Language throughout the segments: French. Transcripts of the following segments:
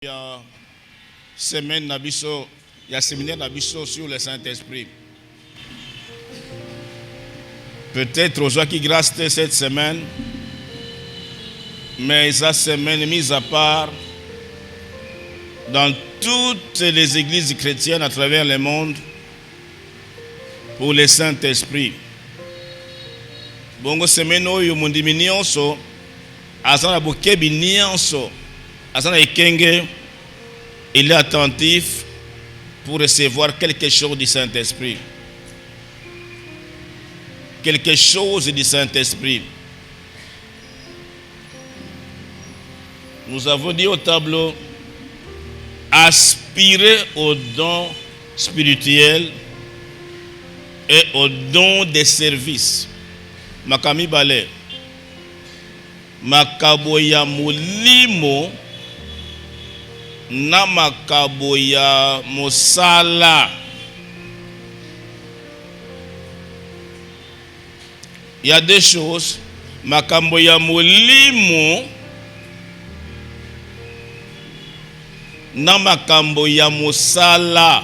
Il y a semaine nabiso, il y a séminaire nabiso sur le Saint-Esprit. Peut-être aux gens qui grâce cette semaine, mais cette semaine mise à part dans toutes les églises chrétiennes à travers le monde pour le Saint-Esprit. Bongo semaine oyo mundimi nyonso azana bokebi nyonso azana ekenge, il est attentif pour recevoir quelque chose du Saint-Esprit. Quelque chose du Saint-Esprit. Nous avons dit au tableau, aspirer aux dons spirituels et aux dons des services. Makami Bale, Makaboya Mulimo, na Makaboya Mosala. Il y a deux choses. Makaboya Mulimo, na Makaboya Mosala.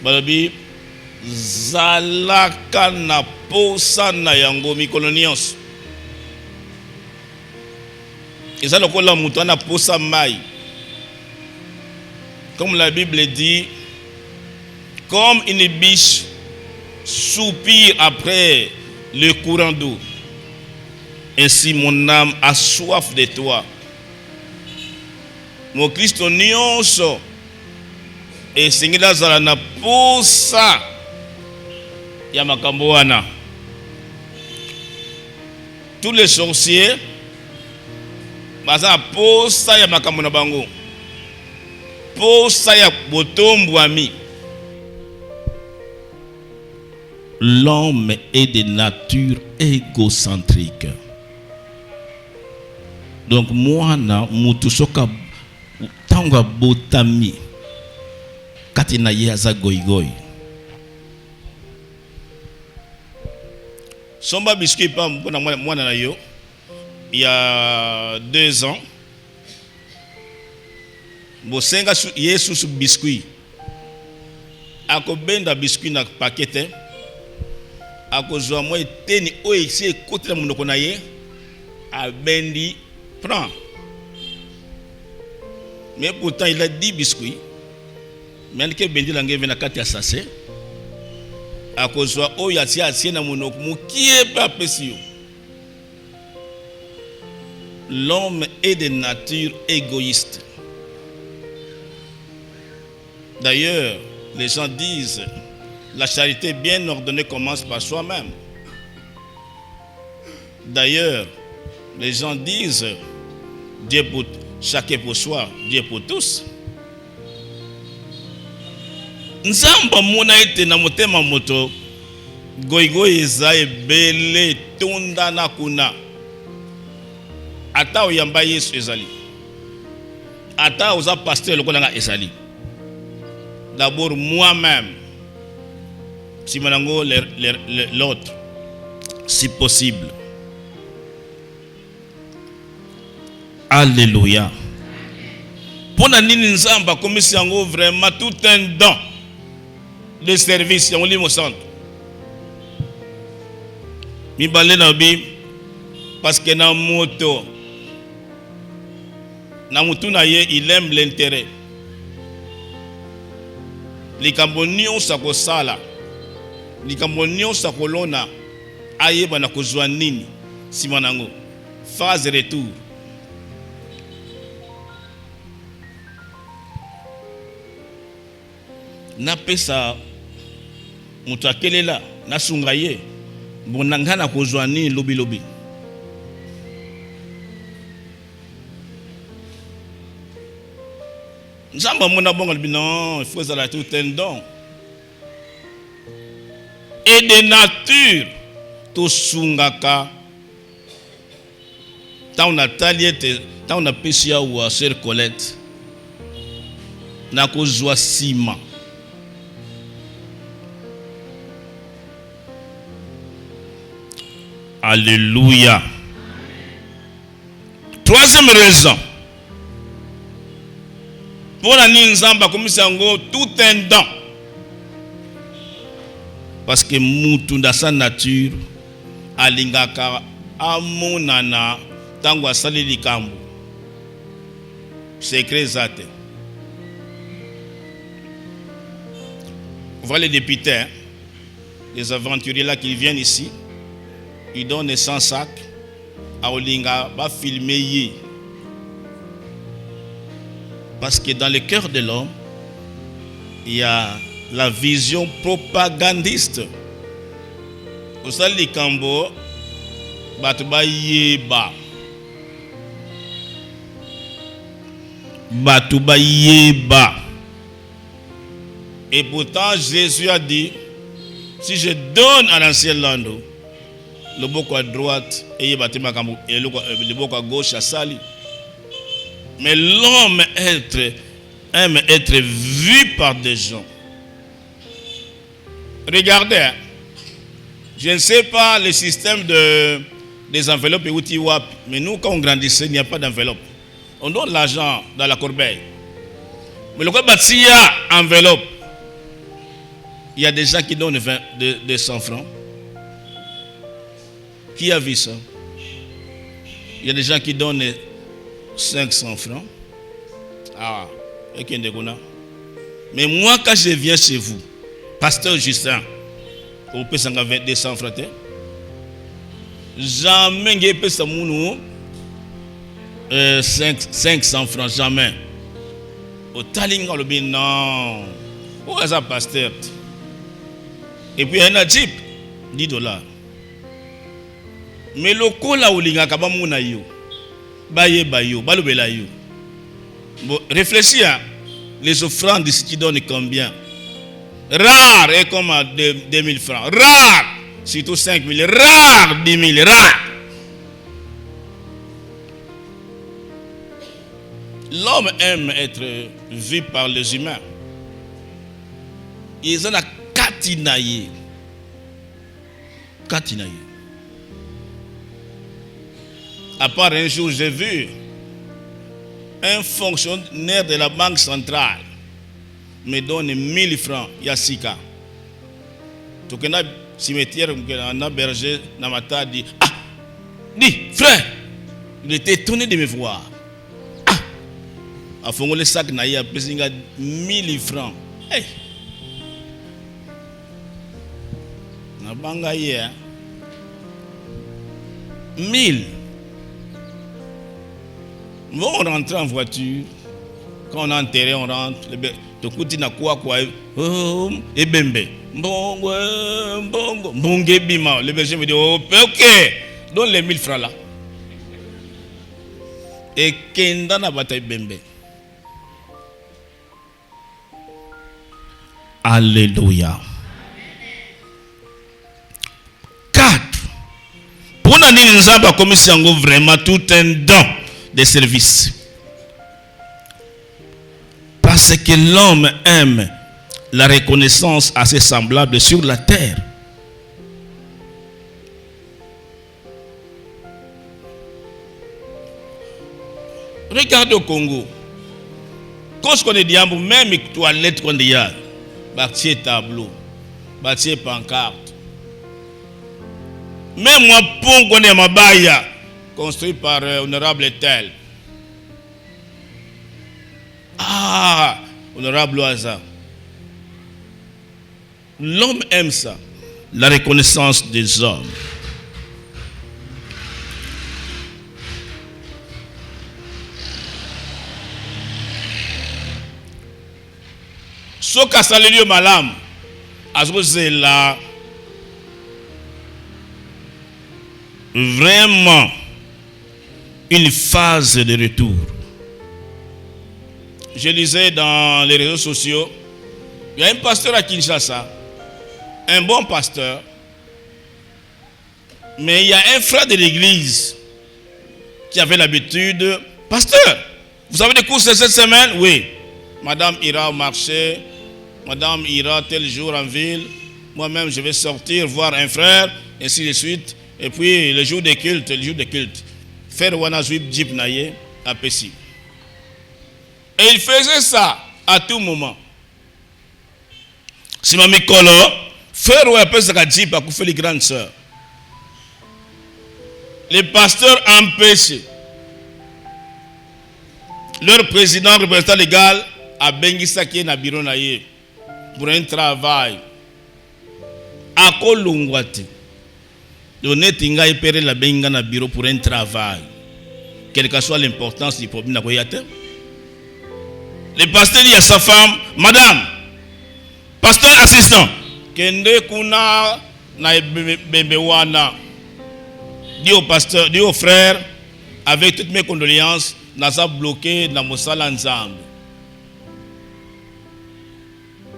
Balabi zalaka na posa na yango mikolo nyonso. Eza lokola mutu ana posa mai. Comme la Bible dit, comme une biche soupire après le courant d'eau, ainsi mon âme a soif de toi. Mon Christ nyonso esengela zala na posa ya makambo wana. Tous les sorciers baza posa ya makambo na bango, posa ya botombwami. L'homme est de nature égocentrique. Donc mwana mutu soka tanga botami kati na ye aza goigoi. Somba biscuit pa mpona mwana na yo il y a 2 ans. Bosenga Yesu su biscuit. Akobenda biscuit na pakete. Akozwa mo eteni oyo ese ekotela munoko na ye. Abendi prend. Mais pourtant il a 10 biscuits. Mais que bendi lange vena kati ya sase. Akozwa oyo atie na munoko mukie pa pesio. L'homme est de nature égoïste. D'ailleurs, les gens disent la charité bien ordonnée commence par soi-même. D'ailleurs, les gens disent Dieu pour chacun pour soi, Dieu pour tous. Nzamba mona ete na motema moto goigoi eza ebele tunda na kuna. Ata oyamba Yesu ezali. Ata oza pasteur lokola nga ezali. D'abord moi-même, si manango l'autre, si possible. Alléluia. Pona nini nzamba komisi yango vraiment tout un don de service yango limo centre. Mi balé na bi parce que na moto na mutu na ye il aime l'intérêt. Likambo nyonso akosala, likambo nyonso akolona ayeba na kozwa nini sima nango. Phase retour. Na pesa mutu akelela na sunga ye bonanga na kozwa nini lobi lobi. Nzamba mona bonga non, il faut ça tout un don. Et de nature to sungaka ta on a taliete ta on a pesia ou a sœur Colette na kozwa sima. Alléluia. Troisième raison. Pour la Nzamba comme sango tout un don. Parce que mutu dans sa nature alingaka amonana tango asali likambo. Secret zate. Voilà les députés, hein? Les aventuriers là qui viennent ici, ils donnent 100 sacs à Olinga, va filmer. Parce que dans le cœur de l'homme, il y a la vision propagandiste. Au sein du Cambo, Batuba Yeba. Batuba Yeba. Et pourtant, Jésus a dit, si je donne à l'ancien lando, le boko à droite et le boko à gauche à sali. Mais l'homme aime être vu par des gens. Regardez, je ne sais pas le système des enveloppes et outils WAP, mais nous, quand on grandissait, il n'y a pas d'enveloppe. On donne l'argent dans la corbeille. Mais le cas bâti, il y a enveloppe. Il y a des gens qui donnent 200 francs. Qui a vu ça? Il y a des gens qui donnent 500 francs. Ah, et qui est mais moi, quand je viens chez vous, pasteur Justin, vous pouvez 200 francs. Jamais je peux 500 francs, jamais. Au Talinga, le bin, non. Où est-ce que pasteur? Et puis, il y a un type, 10 $. Mais le coup là où il y a un yo, baye bayo, balobela yo. Bon, réfléchis, hein? Les offrandes ici qui donnent combien? Rare est comme à 2000 francs. Rare, surtout 5000. Rare, 10 000. Rare. L'homme aime être vu par les humains. Ils ont la katinaye. Katinaye. À part un jour, j'ai vu un fonctionnaire de la banque centrale me donne 1000 francs, Yassika. Tout le monde, cimetière, on a berger, Namata dit, ah, dis, frère, il était étonné de me voir. Ah, à fond le sac, il a pris 1000 francs. Hey, na banga hier, 1000. Bon, on rentre en voiture. Quand on est enterré, on rentre. Tokuti na quoi et bembe. Bongo, bongo, bongo bima. Le berger me dit, ok, donne les 1000 francs là. Et kenda na bataille bembe. Alléluia. 4. Pour nous dire, nous avons commis vraiment tout un don de service. Parce que l'homme aime la reconnaissance à ses semblables sur la terre. Regardez au Congo. Quand je connais diable, même les toilettes qu'on dit, bâtir tableau, bâtir pancarte. Même moi, pont qu'on est ma baïa, construit par honorable tel. Ah, honorable Oaza. L'homme aime ça, la reconnaissance des hommes. Ce qu'a salué malam, c'est là vraiment une phase de retour. Je lisais dans les réseaux sociaux, il y a un pasteur à Kinshasa, un bon pasteur, mais il y a un frère de l'église qui avait l'habitude, pasteur, vous avez des courses cette semaine? Oui. Madame ira au marché, madame ira tel jour en ville, moi-même je vais sortir voir un frère, ainsi de suite, et puis le jour des cultes, Faire wana juip jeep naye à Pessi. Et il faisait ça à tout moment. Si ma mikolo, faire ou appelle ça jeep à couper les grandes sœurs. Les pasteurs empêchent leur président représentant légal à Bengisa qui est na bureau naye pour un travail. À Kolungwati. Donner tinga ipere la benga na bureau pour un travail. Quelle que soit l'importance du problème na koyate. Le pasteur dit à sa femme, madame, pasteur assistant, kende kuna na bembewana. Dit au pasteur, dit au frère, avec toutes mes condoléances, n'a pas bloqué dans mon salle ensemble.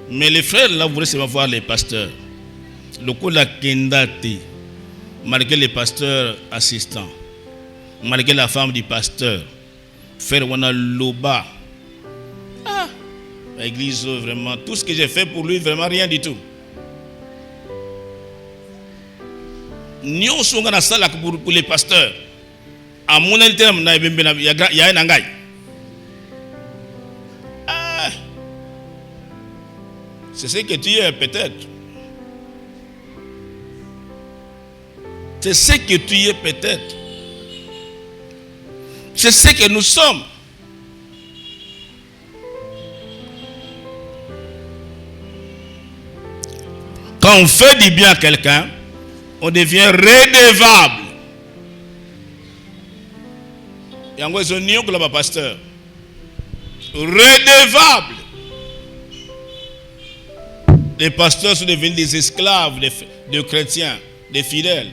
Mais les frères là voulaient seulement voir les pasteurs. Le coup de la kendate, malgré les pasteurs assistants, malgré la femme du pasteur, faire wana loba. Ah, l'église vraiment, tout ce que j'ai fait pour lui, vraiment rien du tout. Nous sommes dans la salle pour les pasteurs. À mon terme, il y a un engagement. Ah, c'est ce que tu es peut-être. C'est ce que tu es peut-être. C'est ce que nous sommes. Quand on fait du bien à quelqu'un, on devient redevable. Il y a un que pasteur. Redevable. Les pasteurs sont devenus des esclaves de chrétiens, des fidèles.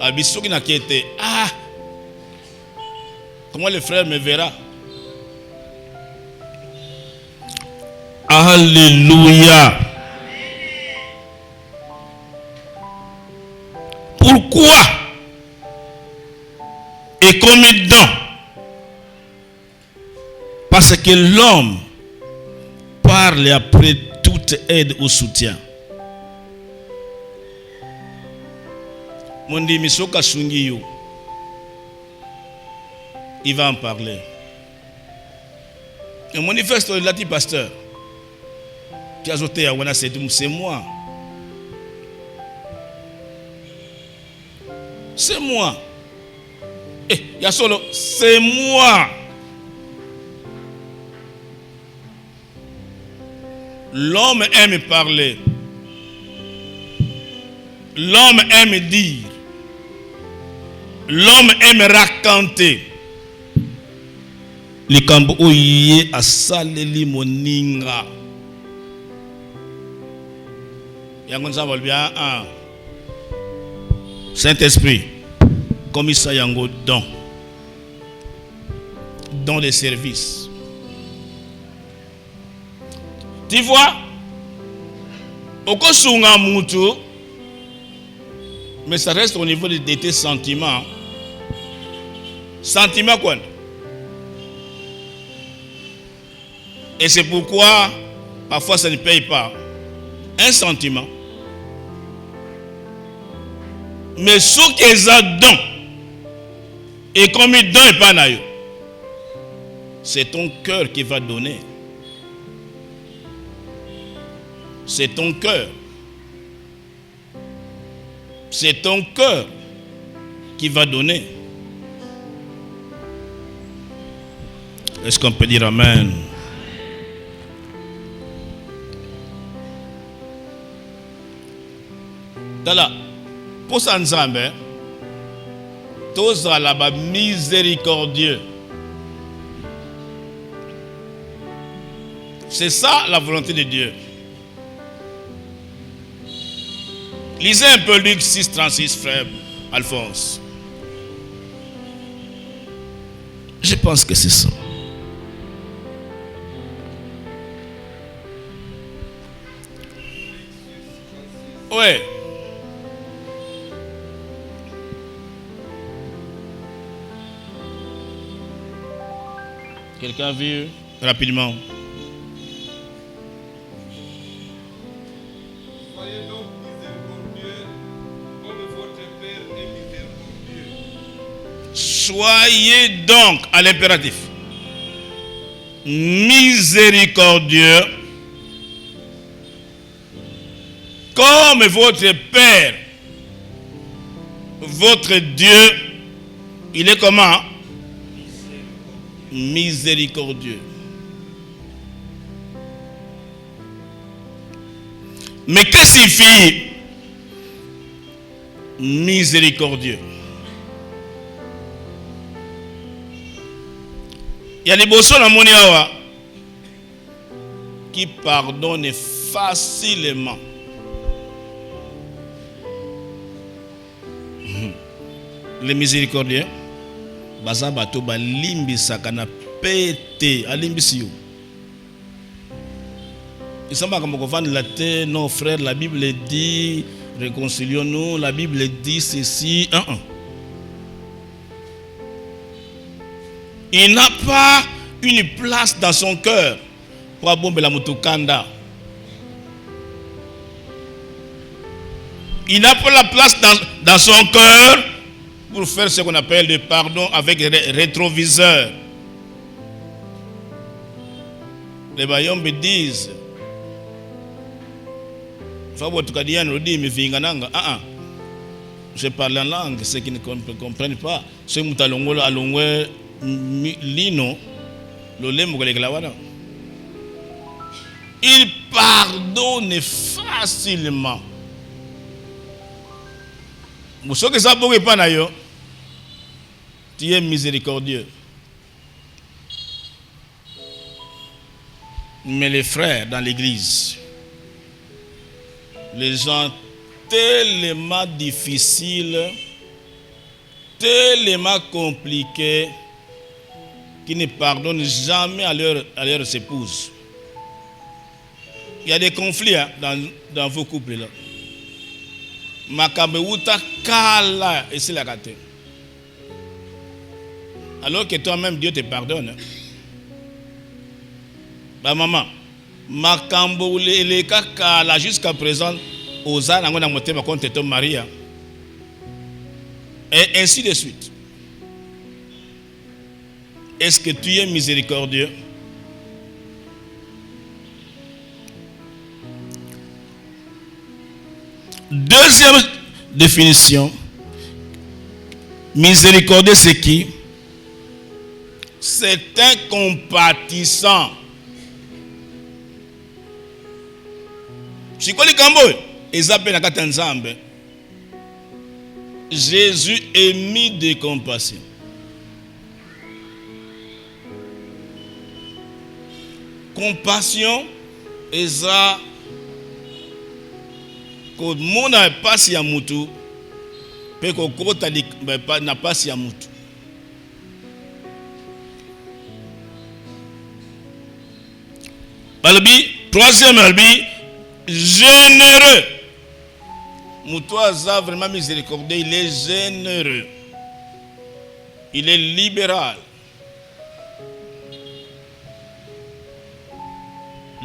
Ah, comment le frère me verra? Alléluia. Pourquoi? Et comme don? Parce que l'homme parle après toute aide ou soutien. Mondi misoka sungiyo. Il va en parler. Un manifeste là dit pasteur. Qui a ajouté à Wana c'est moi. C'est moi. Eh, y a solo, c'est moi. L'homme aime parler. L'homme aime dire. L'homme aime raconter. Le kambo oye asaleli moninga. Yangonza volbia un. Saint-Esprit, comme il s'agit en don. Don de service. Tu vois, au kosunga mutu, mais ça reste au niveau de tes sentiments. Sentiments quoi? Et c'est pourquoi parfois ça ne paye pas. Un sentiment. Mais ce qu'ils ont don, et comme ils donnent pas naïo, c'est ton cœur qui va donner. C'est ton cœur. C'est ton cœur qui va donner. Est-ce qu'on peut dire Amen? Dala, pour ça, Nzambe, tous à la bas miséricordieux. C'est ça la volonté de Dieu. Lisez un peu Luc 6, 36, frère Alphonse. Je pense que c'est ça. Ouais. Quelqu'un a vu rapidement? Soyez donc miséricordieux comme votre Père est miséricordieux. Soyez donc à l'impératif miséricordieux comme votre Père, votre Dieu, il est comment? Miséricordieux. Mais que signifie miséricordieux? Il y a des bossons dans mon yawa qui pardonnent facilement. Les miséricordieux, baza bato ba limbi sakana pété alimbisi yo. Ils sont pas comme on la terre, non frère, la Bible dit réconcilions-nous, la Bible dit ceci, Il n'a pas une place dans son cœur pour abomber la motokanda. Il n'a pas la place dans son cœur pour faire ce qu'on appelle le pardon avec rétroviseur. Les baillons me disent, je parle en langue, ceux qui ne comprennent pas. Ceux qui ne lino, il pardonne facilement. Tu es miséricordieux. Mais les frères dans l'église, les gens tellement difficiles, tellement compliqués, qui ne pardonnent jamais à leurs épouses. Il y a des conflits dans vos couples là. Makabeuta kala et c'est la gâte. Alors que toi-même Dieu te pardonne. Bah maman, makambo le kala jusqu'à présent aux ânes on a monté ma contre ton mari. Et ainsi de suite. Est-ce que tu es miséricordieux? Deuxième définition, miséricordieux c'est qui? C'est un compatissant. Jésus est mis de compassion. Compassion est ça que le monde n'a pas si à mutu, mais que le monde n'a pas si à mutu. Troisième albi, généreux. Moutoisa vraiment miséricordieux, il est généreux. Il est libéral.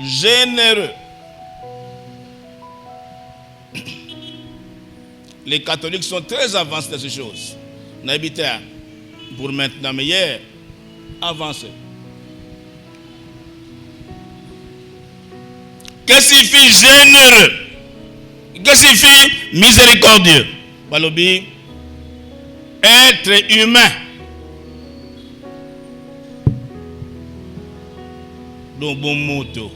Généreux. Les catholiques sont très avancés dans ces choses. N'habitez pour maintenant, mais hier, avancé. Qu'est-ce qu'il fait généreux? Qu'est-ce qu'il fait miséricordieux? Balobi, être humain. Donc bon moto.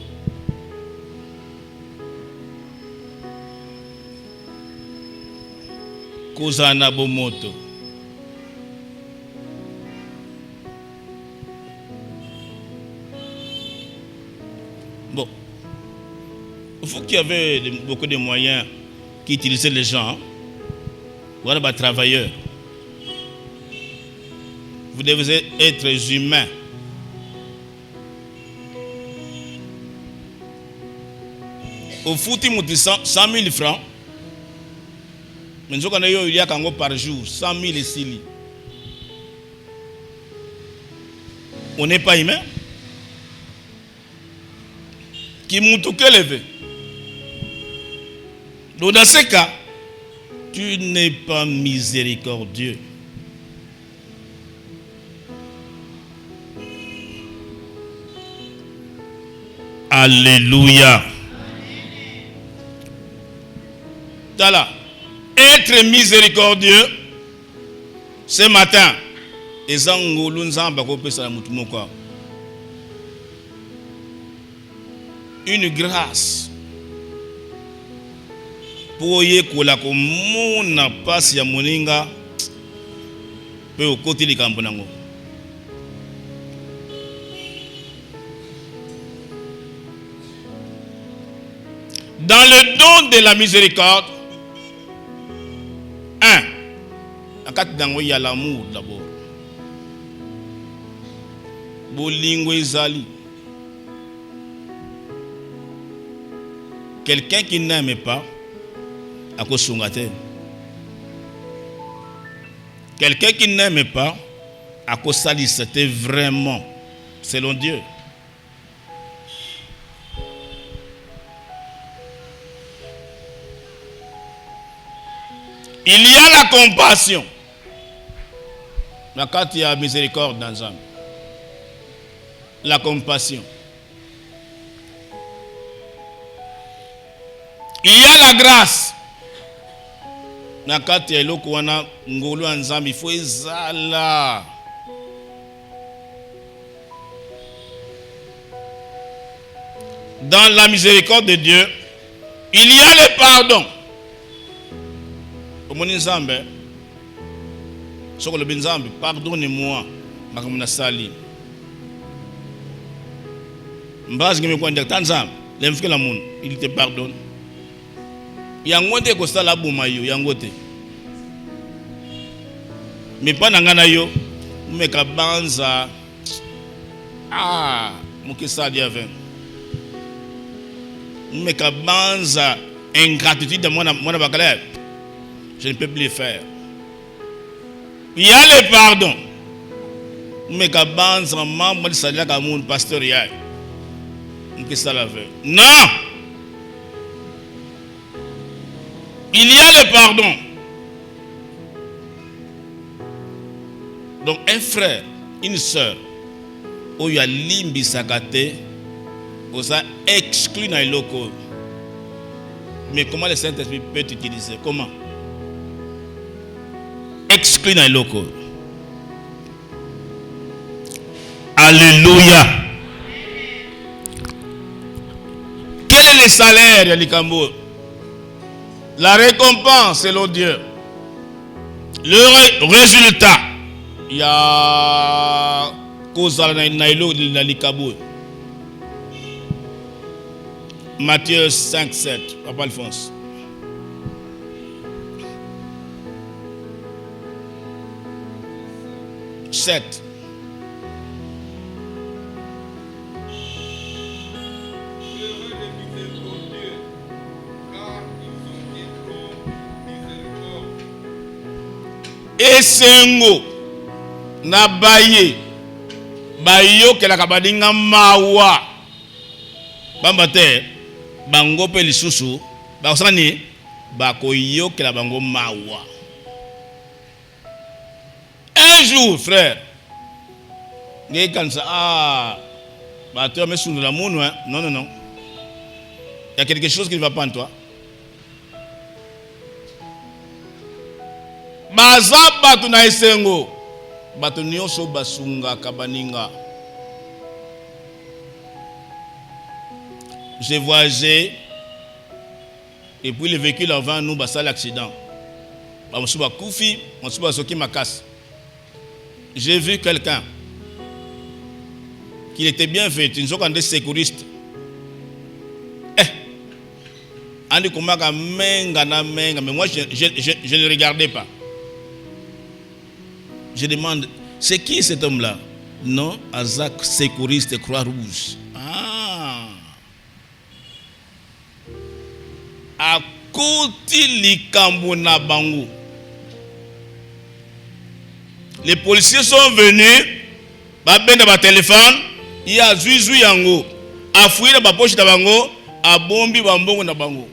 Kozana bon moto. Bon. Il faut qu'il y avait beaucoup de moyens qui utilisaient les gens. Voilà, bah, travailleurs. Vous devez être humain. Au foot, il y a 100 000 francs. Mais nous avons eu par jour 100 000 ici. On n'est pas humain. Qui m'ont tout levé. Donc dans ce cas, tu n'es pas miséricordieux. Alléluia. Voilà. Être miséricordieux ce matin. Une grâce pour y kola ko mona passe ya moninga pe au côté de Kambonango. Dans le don de la miséricorde, il y a l'amour d'abord. Bolingo ezali. Quelqu'un qui n'aime pas, à cause de quelqu'un qui n'aime pas, à cause de ça, c'était vraiment, selon Dieu. Il y a la compassion. Mais quand il y a miséricorde dans un, la compassion. Il y a la grâce. Mais quand il y a l'okwana ngolo ensemble, il faut ezala. Dans la miséricorde de Dieu, il y a le pardon. Pardonnez-moi, makamuna sali. Mbaz ngeme kwa ndek tanzam, lemfike la moun, il te pardonne. Yangote ko sala buma yo, yangote. Mais pas nangana yo, meka banza. Mukisa diave. Meka banza ingratitude de moi bakale. Je ne peux plus le faire. Il y a le pardon. Mais quand on membre de Sadia Kamoun, pasteur, non. Il y a le pardon. Donc un frère, une soeur, où il y a limbi sakate, où ça exclut dans les locaux. Mais comment le Saint-Esprit peut utiliser? Comment? Exclut dans les locaux. Alléluia. Quel est le salaire de l'Ikambo? La récompense selon Dieu. Le résultat. Il y a cause dans l'Ikambo. Matthieu 5, 7. Papa Alphonse. Sept. Esengo na baye bayo ke la kabadinga mawa bambate bango pe lisusu bakosani bakoyo ke la bango mawa. Un jour, frère, les gens disent tu as mis sous la moune, non, non, non. Il y a quelque chose qui ne va pas en toi. Baza batu na esengo, batu nyonso basunga kabaninga. J'ai voyagé et puis le véhicule avant nous basa l'accident. Bamusuba kufi, bamusuba soki makas. J'ai vu quelqu'un qui était bien vêtu, une sorte de sécuriste. Andi kumaka menga na menga, mais moi je ne regardais pas. Je demande, c'est qui cet homme-là? Non, Azak, sécuriste Croix-Rouge. À côté likambo na bango. Les policiers sont venus, babenda ba téléphone, il y a zuizu yango, a fouillé la poche na bango, a bombi bambongo na bango.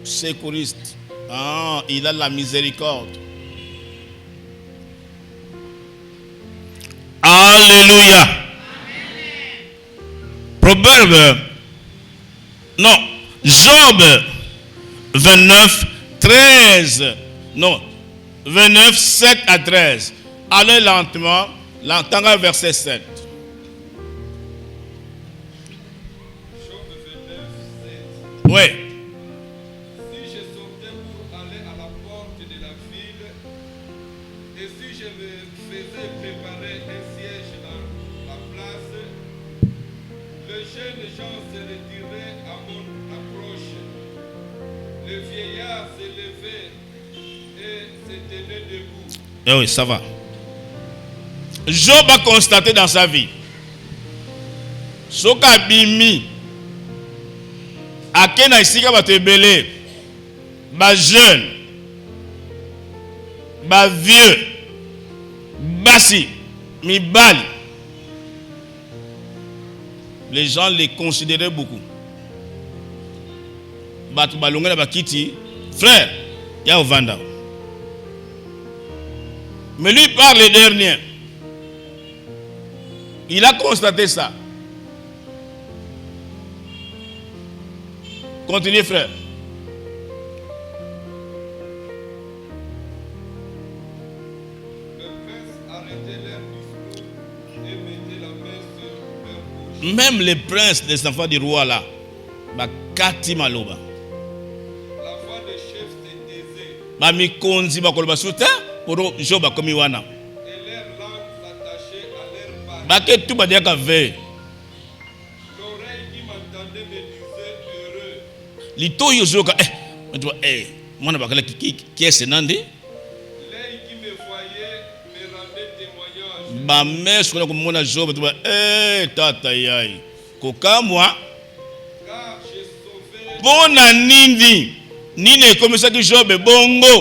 Sécuriste. Il a la miséricorde. Alléluia. Proverbe. Non. Job 29, 13. Non. 29, 7 à 13. Allez lentement. L'entendez verset 7. Job 29, 7. Oui. Si je sortais pour aller à la porte de la ville, et si je me faisais préparer un siège dans la place, les jeunes gens se retiraient à mon approche. Le vieillard se levait et se tenait debout. Eh oui, ça va. Job a constaté dans sa vie. Soka bimi. Akena isika batebele. Ba jeune. Ba vieux. Basi. Mibali. Les gens les considéraient beaucoup. Batu balongela bakiti. Frère, il y a Ovanda. Mais lui parle le dernier. Il a constaté ça. Continuez, frère. Le prince arrêtait leur discours et mettait la main sur leur bouche. Même les princes des enfants du roi là, bakati maloba. La voix des chefs se taisait Ba mikonzi bakoloba suta pour Job akomi wana. et leurs langues s'attachaient à leur parole. Bake tout badiaka ve. L'oreille qui m'entendait me disait heureux. Lito yozoka mwana bakala qui est nandi. L'œil qui me voyait me rendait témoignage. Ba mes ko komona Job to tata yai. Kokamwa Car j'ai sauvé, pona nini nini komisaki Job bongo.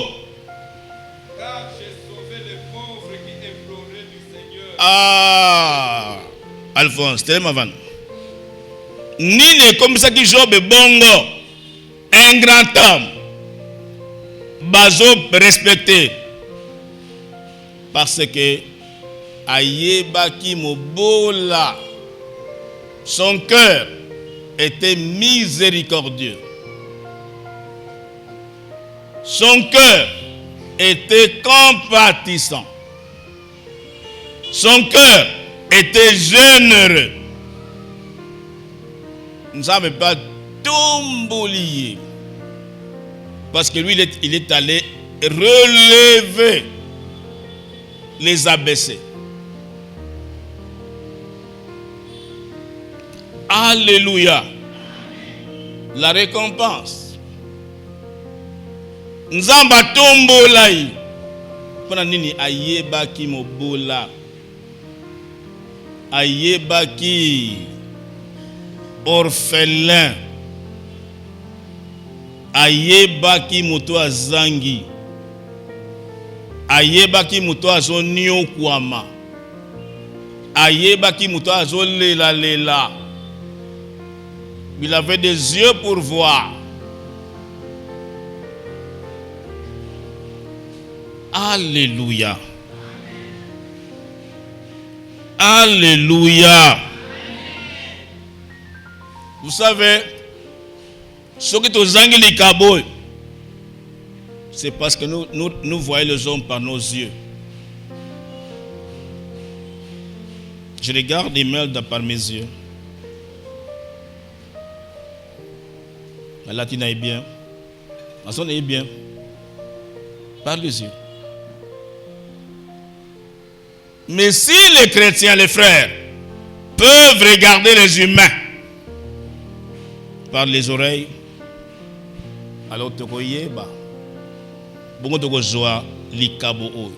car j'ai sauvé les pauvres qui imploraient du Seigneur. Ah, Alphonse, tellement avant. Nini komisaki Job bongo. Un grand homme. Bazo respecté. Parce que ayebaki mobola. Son cœur était miséricordieux. Son cœur était compatissant. Son cœur était généreux. Nous n'avons pas tombolier. Parce que lui, il est allé relever les abaissés. Alléluia. La récompense. Nzamba tombolai. Pona nini ayebaki mobola. Ayebaki orphelin. Ayebaki moto azangi. Ayebaki moto azoniokwama. Ayebaki moto azolela lela. Il avait des yeux pour voir. Alléluia. Alléluia. Vous savez, ce qui est zangi les kaboy, c'est parce que nous voyons les hommes par nos yeux. Je regarde les mails par mes yeux. La latine est bien. La sonne est bien. Par les yeux. Mais si les chrétiens, les frères, peuvent regarder les humains par les oreilles, alors tokoyeba bongo tokozwa likabo oyo.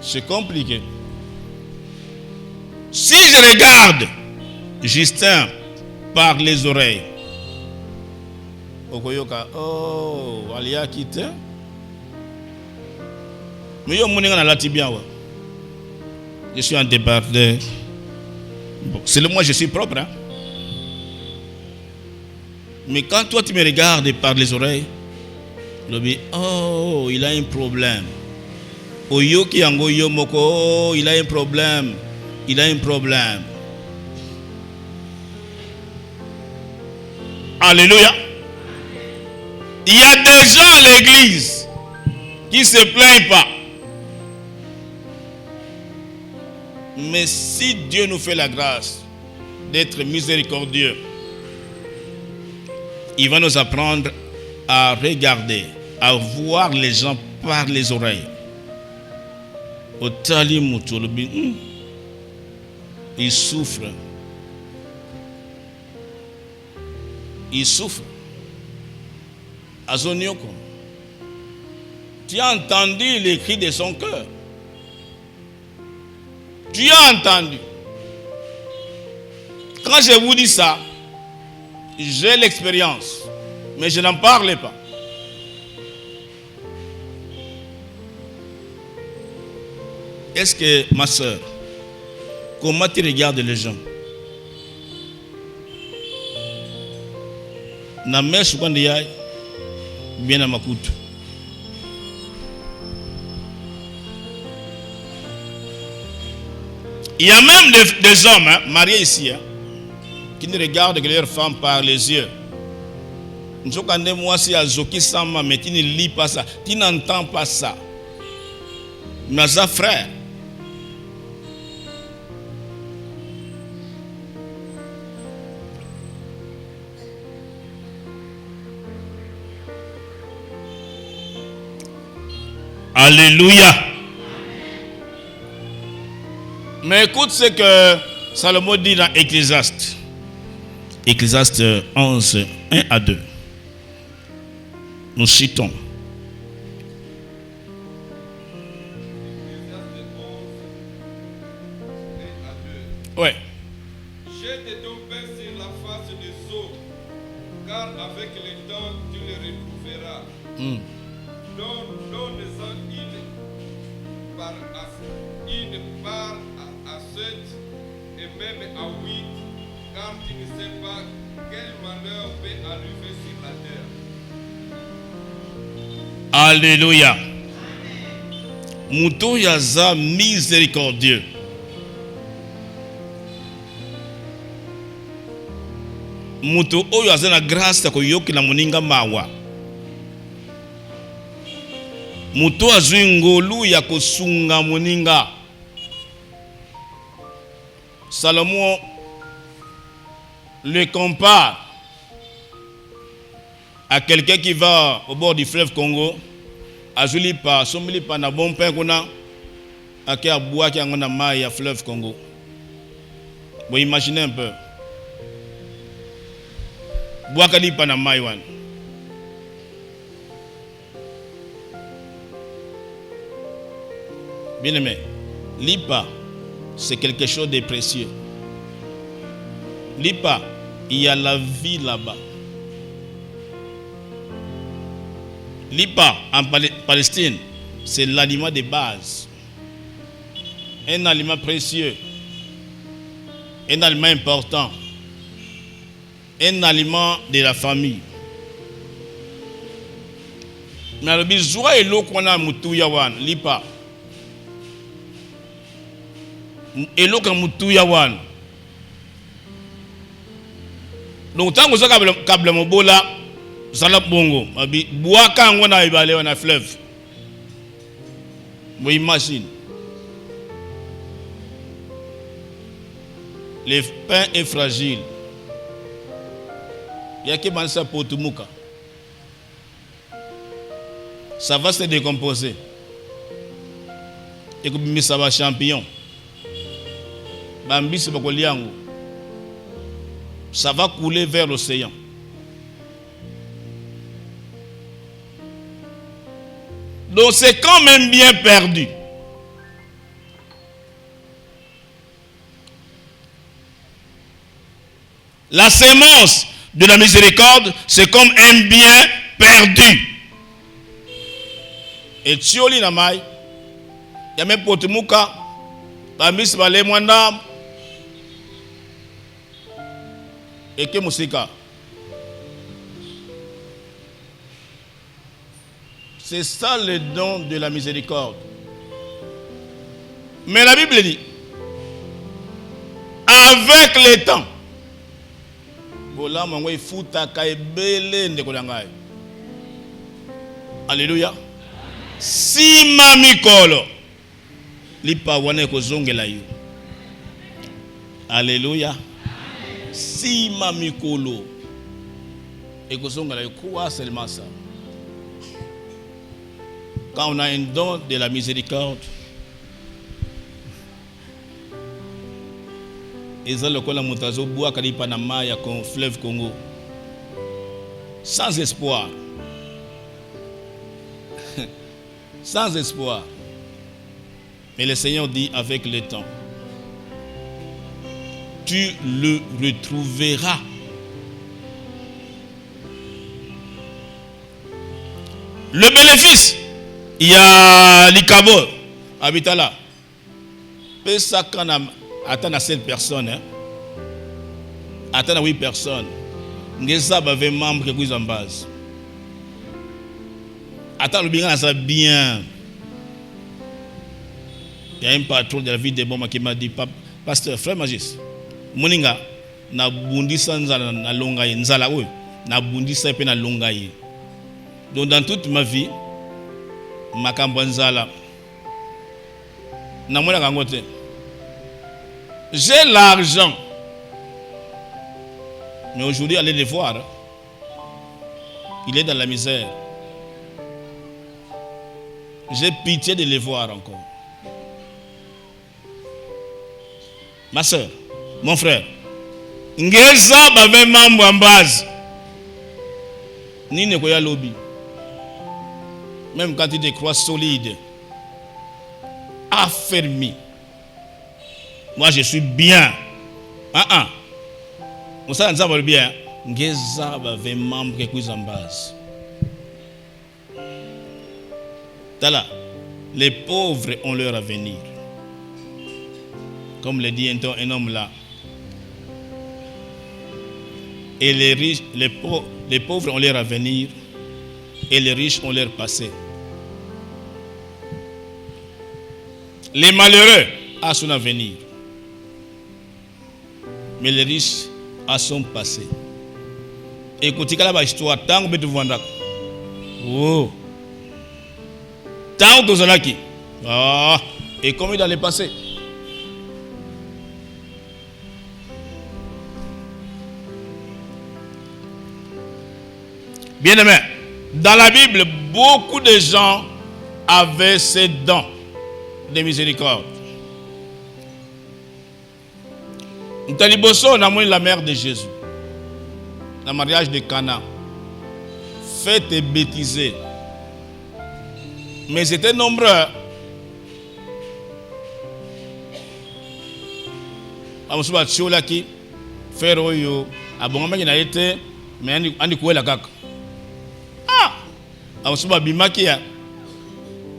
C'est compliqué. Si je regarde Justin par les oreilles, okoyoka oh alia kite mais yo moninga na lati bien wa. Je suis un débardeur. Bon, c'est le moi je suis propre hein? Mais quand toi tu me regardes par les oreilles, tu dis oh il a un problème. Oyoki yango yo moko oh, il a un problème. il a un problème. Alléluia. Il y a des gens à l'église qui ne se plaignent pas. Mais si Dieu nous fait la grâce d'être miséricordieux, il va nous apprendre à regarder, à voir les gens par les oreilles. Il souffre. Il souffre. Azonioko. Tu as entendu les cris de son cœur. Tu as entendu. Quand je vous dis ça, j'ai l'expérience, mais je n'en parle pas. Est-ce que, ma soeur, comment tu regardes les gens? Na mesu kwandi yai bien à makutu. Il y a même des hommes mariés ici qui ne regardent que leurs femmes par les yeux. Nous quand moi si azoki sama mais tu ne lis pas ça, tu n'entends pas ça. Mais ça frère. Alléluia. Mais écoute ce que Salomon dit dans Ecclésiaste. Ecclésiaste 11, 1 à 2. Nous citons. Ouais. Jette ton pain sur la face des eaux, car avec le temps tu les retrouveras. Donne-en une part à 7 et même à 8, car tu ne sais pas quel malheur peut arriver sur la terre. Alléluia. Muto yaza miséricordieux. Muto oyo aza na grâce ya koyokela moninga mawa. Muto azwi ngolu ya kosunga moninga. Salomon le compare à quelqu'un qui va au bord du fleuve Congo, azuli pa somili pa na bon pain kuna ake abua ki ngona mai ya fleuve Congo. Vous imaginez un peu. Boaka li pa na mai wan. Bien aimé, l'IPA, c'est quelque chose de précieux. L'IPA, il y a la vie là-bas. L'IPA, en Palestine, c'est l'aliment de base. Un aliment précieux. Un aliment important. Un aliment de la famille. Mais le besoin est l'eau qu'on a moutou yawan, l'IPA. Eloka mutu ya wan. Donc tant que ça câble mobola zala bongo abi boaka ngona ibale wana fleuve. Vous imaginez. Le pain est fragile. Il y a qui mansa potumuka. Ça va se décomposer. Et comme ça va champignon. Ça va couler vers l'océan. Donc c'est quand même bien perdu. La sémence de la miséricorde, c'est comme un bien perdu. Et Tioli Namai, il y a même Potemuka, Bamis Balé Mwandam, et que Moussika. C'est ça le don de la miséricorde. Mais la Bible dit, avec le temps. Alléluia. Si mamikolo lipa wana kozongela yo. Alléluia. Si mamikolo ekozongela yo, quoi seulement ça? Quand on a un don de la miséricorde, eza lokola mutazo boa kalipa na maya kon fleuve Congo. Sans espoir. Sans espoir. Mais le Seigneur dit avec le temps, tu le retrouveras. Le bénéfice, il y a l'ikabo, habitala. Pesa kana attends à 7 personnes. Attends à 8 personnes. Ngeza ba 20 membres que vous en base. Attends le bien ça bien. Il y a un patron de la vie de Boma qui m'a dit, pasteur, frère Magis, moninga na bundisa nzala na longa ye nzala oyo na bundisa pe na longa ye. Donc dans toute ma vie, makambo nzala na mona kangote. J'ai l'argent. Mais aujourd'hui, allez le voir. Il est dans la misère. J'ai pitié de le voir encore. Ma soeur, mon frère, ngeza bave mambo ambazi. Ni ne koya lobby. Même quand tu te crois solide, affermi. Moi je suis bien. Vous savez, ça va bien. Ngeza bave mambo ke kuzambazi. Tala, les pauvres ont leur avenir. Comme le dit un homme là. Et les riches, les pauvres ont leur avenir. Et les riches ont leur passé. Les malheureux ont son avenir. Mais les riches ont son passé. Écoutez, quand la histoire, tant que vous vendez. Oh! Tant que vous avez. Ah! Et comment il allait passer? Bien-aimé, dans la Bible, beaucoup de gens avaient ces dons de miséricorde. Ntaliboso, on a la mère de Jésus. Dans le mariage de Cana. Fait et bêtisé. Mais c'était nombreux. Amusuba tcholaki, faire oyo, abongama qui n'a été, mais andi koué la kaka. Amusuba bimakia,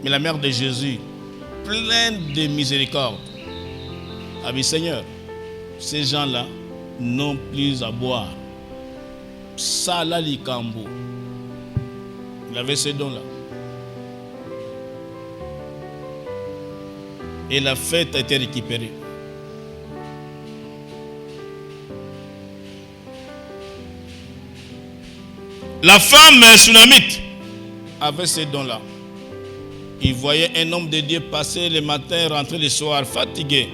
mais la mère de Jésus, pleine de miséricorde, a dit Seigneur, ces gens-là n'ont plus à boire. Salali Kambo. Il avait ces dons-là. Et la fête a été récupérée. La femme sunamite avait ces dons-là. Il voyait un homme de Dieu passer le matin, rentrer le soir, fatigué.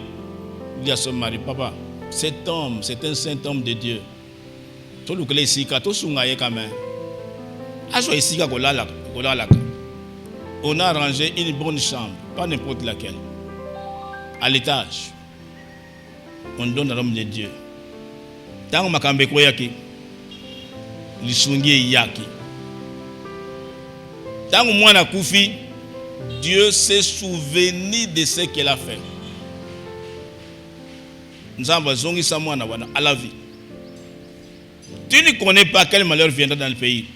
Il dit à son mari, papa, cet homme, c'est un saint homme de Dieu. On a arrangé une bonne chambre, pas n'importe laquelle. À l'étage, on donne à l'homme de Dieu. Tant que je suis lisungi yaki. Tant que moi na koufi, Dieu s'est souvenu de ce qu'il a fait. Nous avons besoin de ça à la vie. Tu ne connais pas quel malheur viendra dans le pays.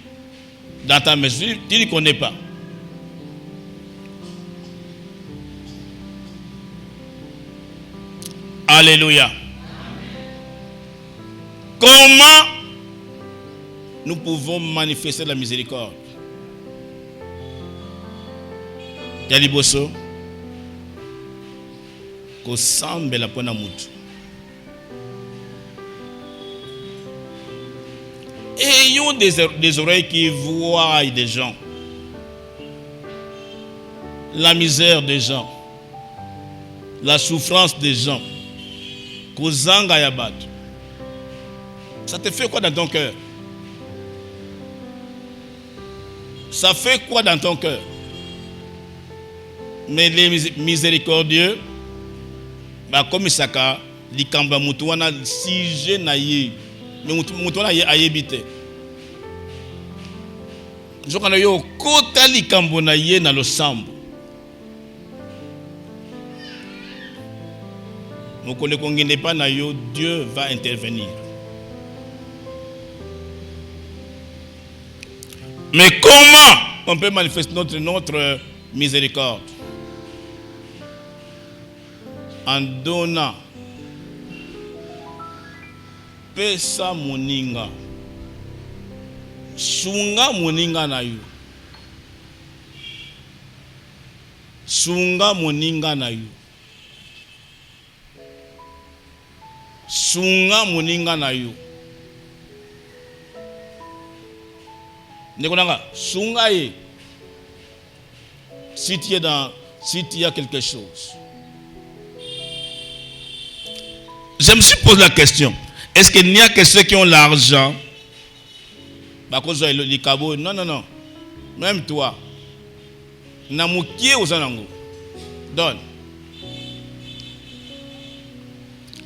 Dans ta maison, tu ne connais pas. Alléluia. Comment nous pouvons manifester la miséricorde? Yaliboso ko sambe la pona mutu. Ayons des oreilles qui voient des gens. La misère des gens. La souffrance des gens. Kozanga Yabat. Ça te fait quoi dans ton cœur? Ça fait quoi dans ton cœur? Mais les miséricordieux, bah comme Isaka, likamba mutuana sije na ye, mais mutuana ye ayebite. Jokana yo kota likambo na ye na losambo. Mokole kongene pa na yo, Dieu va intervenir. Mais comment on peut manifester notre miséricorde? En donnant pesa moninga, sunga moninga na yo, sunga moninga na yo, sunga moninga na yo. Nekonanga, sunga ye. Si tu y a quelque chose. Je me suis posé la question. Est-ce qu'il n'y a que ceux qui ont l'argent? Non, non, non. Même toi. Namukie aux anango. Donne.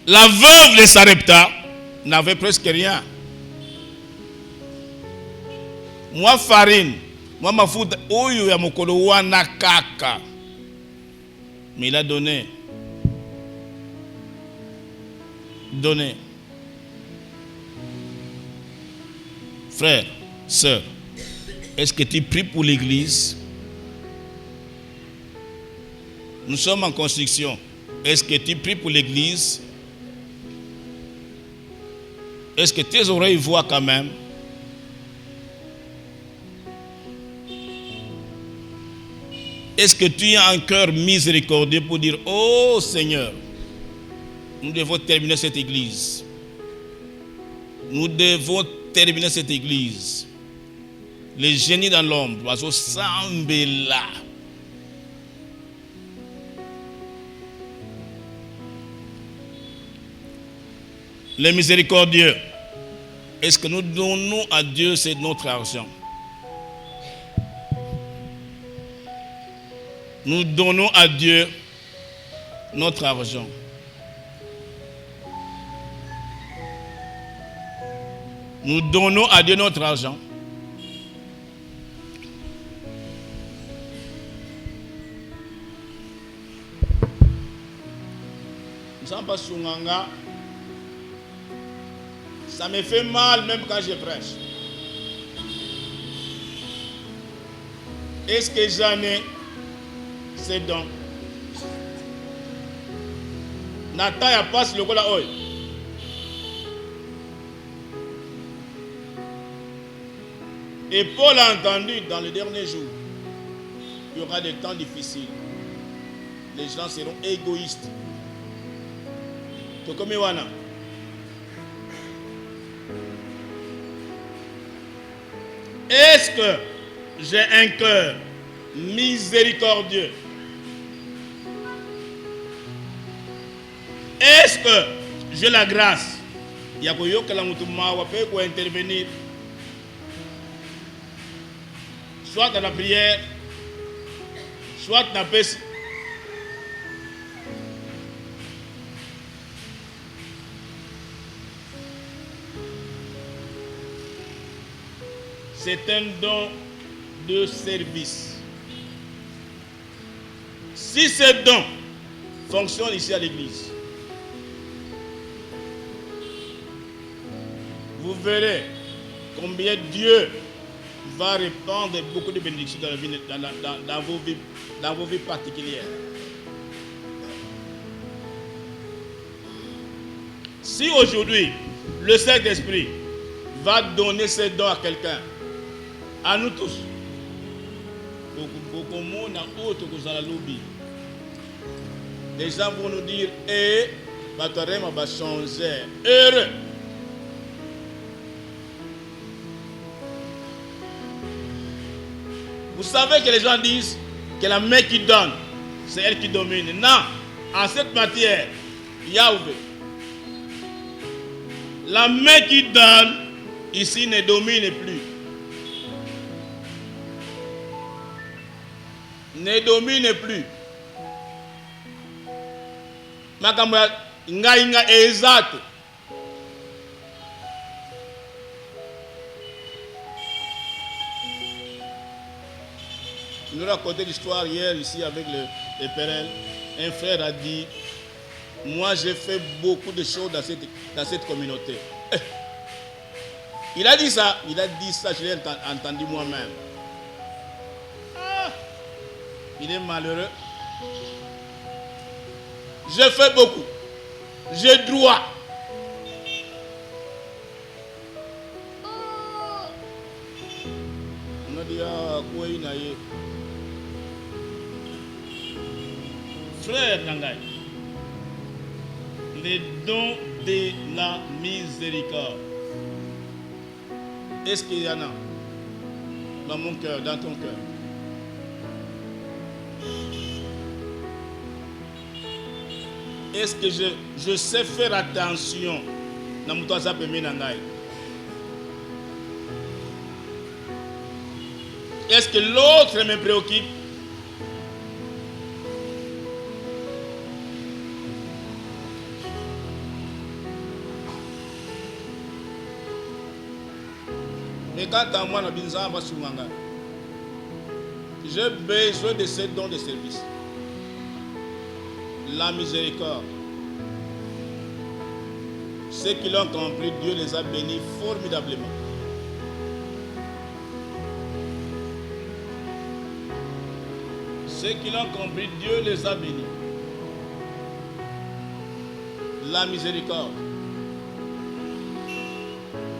La veuve de Sarepta n'avait presque rien. Moi, farine. Moi, ma foudre. Oyo ya mokolo wana kaka. Mais il a donné. Donner. Frère, sœur, est-ce que tu pries pour l'église? Nous sommes en construction. Est-ce que tu pries pour l'église? Est-ce que tes oreilles voient quand même? Est-ce que tu as un cœur miséricordieux pour dire, oh Seigneur, nous devons terminer cette église. Nous devons terminer cette église. Les génies dans l'ombre, oiseaux sambela. Les miséricordieux, est-ce que nous donnons à Dieu c'est notre argent? Nous donnons à Dieu notre argent. Nous donnons à Dieu notre argent. Ça me fait mal même quand je prêche. Est-ce que j'en ai ces dons? Nathan a passé le cola oil. Et Paul a entendu dans les derniers jours, il y aura des temps difficiles. Les gens seront égoïstes. Tokomewana. Est-ce que j'ai un cœur miséricordieux? Est-ce que j'ai la grâce? Il y a pour intervenir. Soit dans la prière, soit dans la paix. C'est un don de service. Si ce don fonctionne ici à l'église, vous verrez combien Dieu va répandre beaucoup de bénédictions dans, la vie, dans vos vies particulières. Si aujourd'hui, le Saint-Esprit va donner ses dons à quelqu'un, à nous tous, les gens vont nous dire, Batarema va changer. Heureux. Vous savez que les gens disent que la main qui donne, c'est elle qui domine. Non, en cette matière, Yahweh, la main qui donne, ici ne domine plus. Ne domine plus. Makambo nga exact. Nous raconté l'histoire hier ici avec les Pérel. Un frère a dit, moi j'ai fait beaucoup de choses dans cette communauté. Il a dit ça, je l'ai entendu moi-même. Il est malheureux. J'ai fait beaucoup. J'ai droit. On a dit, quoi il a eu? Frère Nangai, les dons de la miséricorde. Est-ce qu'il y en a dans mon cœur, dans ton cœur? Est-ce que je sais faire attention dans mon toit Nangai? Est-ce que l'autre me préoccupe? Mais quant à moi, j'ai besoin de ces dons de service. La miséricorde. Ceux qui l'ont compris, Dieu les a bénis formidablement. Ceux qui l'ont compris, Dieu les a bénis. La miséricorde.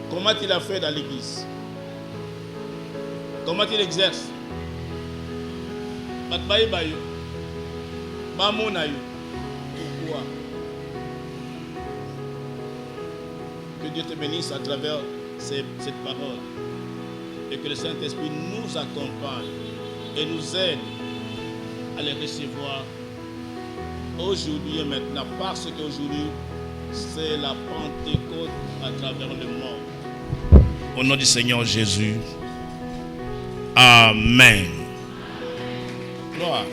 Comment il a fait dans l'église? Comment il exerce? Pourquoi? Que Dieu te bénisse à travers cette parole. Et que le Saint-Esprit nous accompagne et nous aide à les recevoir aujourd'hui et maintenant. Parce qu'aujourd'hui, c'est la Pentecôte à travers le monde. Au nom du Seigneur Jésus. Amen. Gloire.